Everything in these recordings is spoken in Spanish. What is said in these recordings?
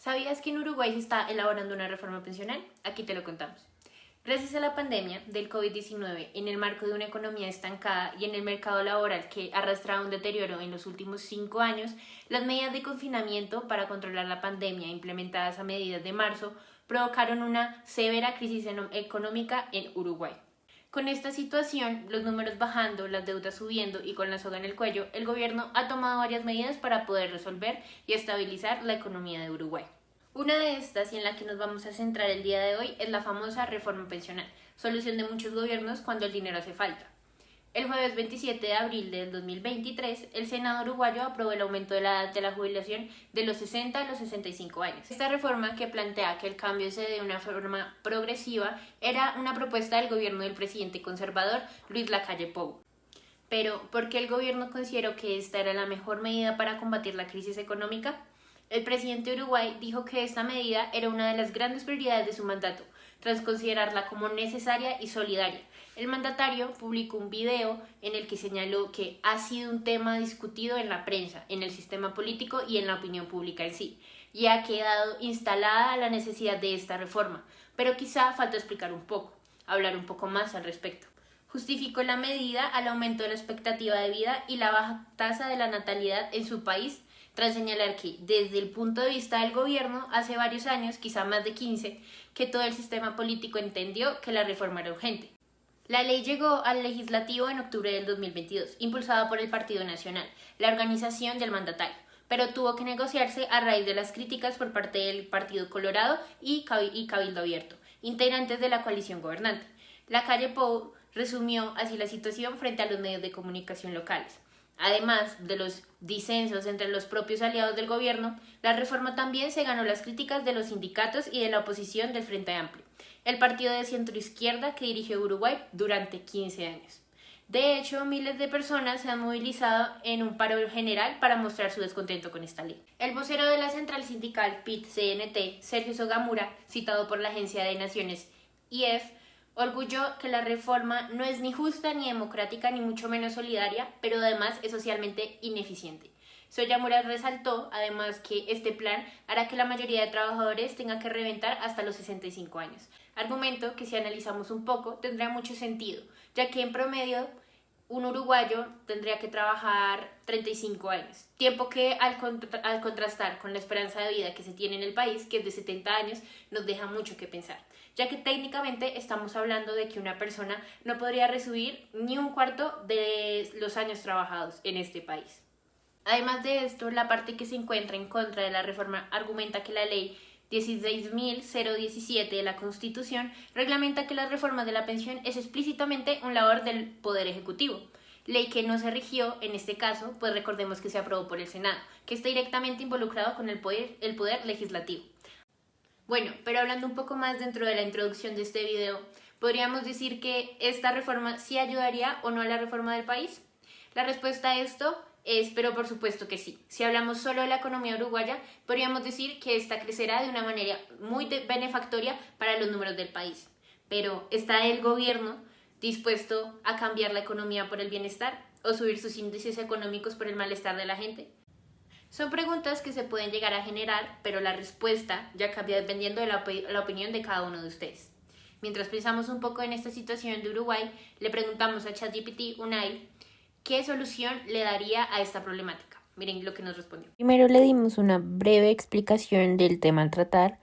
¿Sabías que en Uruguay se está elaborando una reforma pensional? Aquí te lo contamos. Gracias a la pandemia del COVID-19, en el marco de una economía estancada y en el mercado laboral que ha arrastrado un deterioro en los últimos 5 años, las medidas de confinamiento para controlar la pandemia implementadas a mediados de marzo provocaron una severa crisis económica en Uruguay. Con esta situación, los números bajando, las deudas subiendo y con la soga en el cuello, el gobierno ha tomado varias medidas para poder resolver y estabilizar la economía de Uruguay. Una de estas, y en la que nos vamos a centrar el día de hoy, es la famosa reforma pensional, solución de muchos gobiernos cuando el dinero hace falta. El jueves 27 de abril del 2023, el Senado uruguayo aprobó el aumento de la edad de la jubilación de los 60 a los 65 años. Esta reforma, que plantea que el cambio se dé de una forma progresiva, era una propuesta del gobierno del presidente conservador Luis Lacalle Pou. Pero, ¿por qué el gobierno consideró que esta era la mejor medida para combatir la crisis económica? El presidente de Uruguay dijo que esta medida era una de las grandes prioridades de su mandato, tras considerarla como necesaria y solidaria. El mandatario publicó un video en el que señaló que ha sido un tema discutido en la prensa, en el sistema político y en la opinión pública en sí, y ha quedado instalada la necesidad de esta reforma, pero quizá falta explicar un poco, hablar un poco más al respecto. Justificó la medida al aumento de la expectativa de vida y la baja tasa de la natalidad en su país, tras señalar que, desde el punto de vista del gobierno, hace varios años, quizá más de 15, que todo el sistema político entendió que la reforma era urgente. La ley llegó al legislativo en octubre del 2022, impulsada por el Partido Nacional, la organización del mandatario, pero tuvo que negociarse a raíz de las críticas por parte del Partido Colorado y Cabildo Abierto, integrantes de la coalición gobernante. Lacalle Pou resumió así la situación frente a los medios de comunicación locales. Además de los disensos entre los propios aliados del gobierno, la reforma también se ganó las críticas de los sindicatos y de la oposición del Frente Amplio, el partido de centroizquierda que dirigió Uruguay durante 15 años. De hecho, miles de personas se han movilizado en un paro general para mostrar su descontento con esta ley. El vocero de la central sindical PIT-CNT, Sergio Sogamura, citado por la Agencia de Naciones IEF, orgulló que la reforma no es ni justa ni democrática ni mucho menos solidaria, pero además es socialmente ineficiente. Sogamura resaltó además que este plan hará que la mayoría de trabajadores tenga que reventar hasta los 65 años. Argumento que, si analizamos un poco, tendrá mucho sentido, ya que en promedio un uruguayo tendría que trabajar 35 años, tiempo que al contrastar con la esperanza de vida que se tiene en el país, que es de 70 años, nos deja mucho que pensar, ya que técnicamente estamos hablando de que una persona no podría recibir ni un cuarto de los años trabajados en este país. Además de esto, la parte que se encuentra en contra de la reforma argumenta que la ley 16.017 de la Constitución reglamenta que las reformas de la pensión es explícitamente un labor del Poder Ejecutivo, ley que no se rigió en este caso, pues recordemos que se aprobó por el Senado, que está directamente involucrado con el poder legislativo. Bueno, pero hablando un poco más dentro de la introducción de este video, ¿podríamos decir que esta reforma sí ayudaría o no a la reforma del país? La respuesta a esto es, pero por supuesto que sí. Si hablamos solo de la economía uruguaya, podríamos decir que esta crecerá de una manera muy benefactoria para los números del país. Pero, ¿está el gobierno dispuesto a cambiar la economía por el bienestar o subir sus índices económicos por el malestar de la gente? Son preguntas que se pueden llegar a generar, pero la respuesta ya cambia dependiendo de la opinión de cada uno de ustedes. Mientras pensamos un poco en esta situación de Uruguay, le preguntamos a ChatGPT Unai ¿qué solución le daría a esta problemática? Miren lo que nos respondió. Primero le dimos una breve explicación del tema al tratar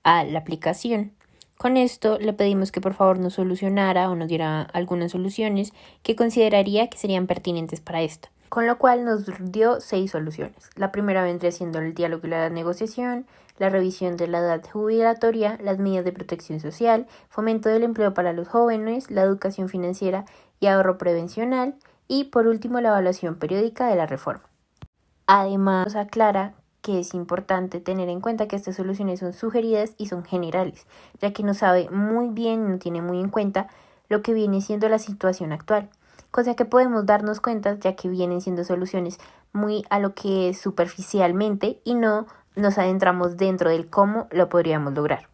a la aplicación. Con esto le pedimos que por favor nos solucionara o nos diera algunas soluciones que consideraría que serían pertinentes para esto. Con lo cual nos dio 6 soluciones. La primera vendría siendo el diálogo y la negociación, la revisión de la edad jubilatoria, las medidas de protección social, fomento del empleo para los jóvenes, la educación financiera y ahorro prevencional, y por último la evaluación periódica de la reforma. Además nos aclara que es importante tener en cuenta que estas soluciones son sugeridas y son generales, ya que no sabe muy bien, no tiene muy en cuenta lo que viene siendo la situación actual, cosa que podemos darnos cuenta ya que vienen siendo soluciones muy a lo que es superficialmente y no nos adentramos dentro del cómo lo podríamos lograr.